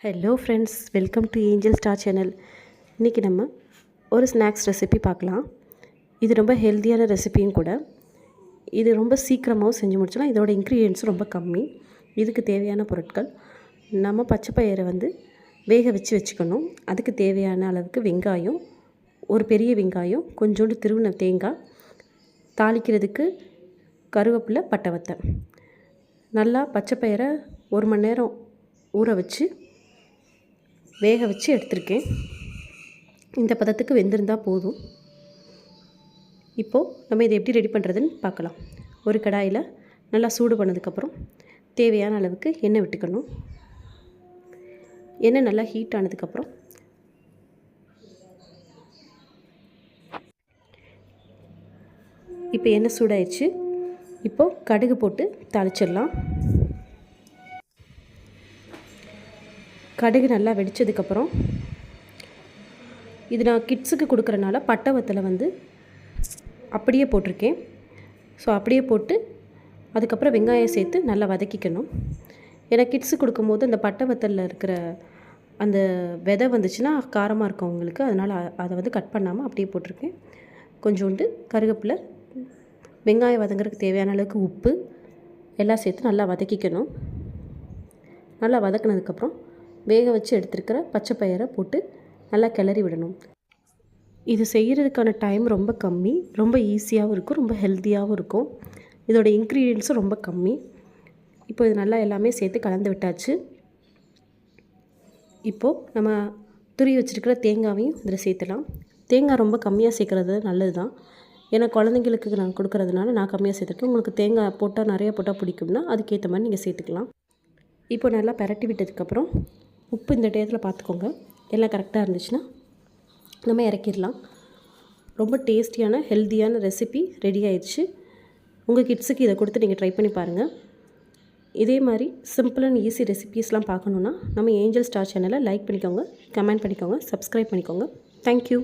Hello friends, welcome to angel star channel. இன்றைக்கி நம்ம ஒரு ஸ்நாக்ஸ் ரெசிபி பார்க்கலாம். இது ரொம்ப ஹெல்த்தியான ரெசிபியும் கூட. இது ரொம்ப சீக்கிரமாகவும் செஞ்சு முடிச்சலாம். இதோட இன்க்ரீடியன்ட்ஸும் ரொம்ப கம்மி. இதுக்கு தேவையான பொருட்கள், நம்ம பச்சை பயிரை வேக வச்சுக்கணும். அதுக்கு தேவையான அளவுக்கு வெங்காயம், ஒரு பெரிய வெங்காயம், கொஞ்சோண்டு திருவின தேங்காய், தாளிக்கிறதுக்கு கருவேப்பிலை, பட்டை வத்தல். நல்லா பச்சை பயிரை 1 மணி நேரம் ஊற வச்சு வேக வச்சு எடுத்திருக்கேன். இந்த பதத்துக்கு வெந்திருந்தால் போதும். இப்போது நம்ம இதை எப்படி ரெடி பண்ணுறதுன்னு பார்க்கலாம். ஒரு கடாயில் நல்லா சூடு பண்ணதுக்கப்புறம் தேவையான அளவுக்கு எண்ணெய் விட்டுக்கணும். எண்ணெய் நல்லா ஹீட் ஆனதுக்கப்புறம் இப்போ எண்ணெய் சூடாயிடுச்சு. இப்போது கடுகு போட்டு தாளிச்சிடலாம். கடுகு நல்லா வெடித்ததுக்கப்புறம், இது நான் கிட்ஸுக்கு கொடுக்குறனால பட்டை வத்தலை அப்படியே போட்டிருக்கேன். ஸோ அப்படியே போட்டு அதுக்கப்புறம் வெங்காயம் சேர்த்து நல்லா வதக்கிக்கணும். ஏன்னா கிட்ஸுக்கு கொடுக்கும்போது அந்த பட்டை வத்தலில் இருக்கிற அந்த விதை வந்துச்சுன்னா காரமாக இருக்கும் அவங்களுக்கு. அதனால் அதை கட் பண்ணாமல் அப்படியே போட்டிருக்கேன். கொஞ்சோண்டு கருவேப்பிலை, வெங்காயம் வதங்குறதுக்கு தேவையான அளவுக்கு உப்பு எல்லாம் சேர்த்து நல்லா வதக்கிக்கணும். நல்லா வதக்கினதுக்கப்புறம் வேக வச்சு எடுத்துருக்கிற பச்சை பயிரை போட்டு நல்லா கிளறி விடணும். இது செய்கிறதுக்கான டைம் ரொம்ப கம்மி, ரொம்ப ஈஸியாகவும் இருக்கும், ரொம்ப ஹெல்த்தியாகவும் இருக்கும். இதோட இன்க்ரீடியன்ட்ஸும் ரொம்ப கம்மி. இப்போ இது நல்லா எல்லாமே சேர்த்து கலந்து விட்டாச்சு. இப்போது நம்ம துருவி வச்சுருக்கிற தேங்காவையும் இதில் சேர்த்துலாம். தேங்காய் ரொம்ப கம்மியாக சேர்க்குறது நல்லது தான். ஏன்னா குழந்தைங்களுக்கு நான் கொடுக்குறதுனால நான் கம்மியாக சேர்த்துருக்கேன். உங்களுக்கு தேங்காய் போட்டால் நிறையா போட்டால் பிடிக்கும்னா அதுக்கேற்ற மாதிரி நீங்கள் சேர்த்துக்கலாம். இப்போ நல்லா பரட்டி விட்டதுக்கப்புறம் உப்பு இந்த டயத்தில் பார்த்துக்கோங்க. எல்லாம் கரெக்டாக இருந்துச்சுன்னா நம்ம இறக்கிடலாம். ரொம்ப டேஸ்டியான ஹெல்த்தியான ரெசிபி ரெடி ஆயிடுச்சு. உங்கள் கிட்ஸுக்கு இதை கொடுத்து நீங்கள் ட்ரை பண்ணி பாருங்கள். இதே மாதிரி சிம்பிள் அண்ட் ஈஸி ரெசிபீஸ்லாம் பார்க்கணுன்னா நம்ம ஏஞ்சல் ஸ்டார் சேனலை லைக் பண்ணிக்கோங்க, கமெண்ட் பண்ணிக்கோங்க, சப்ஸ்கிரைப் பண்ணிக்கோங்க. தேங்க்யூ.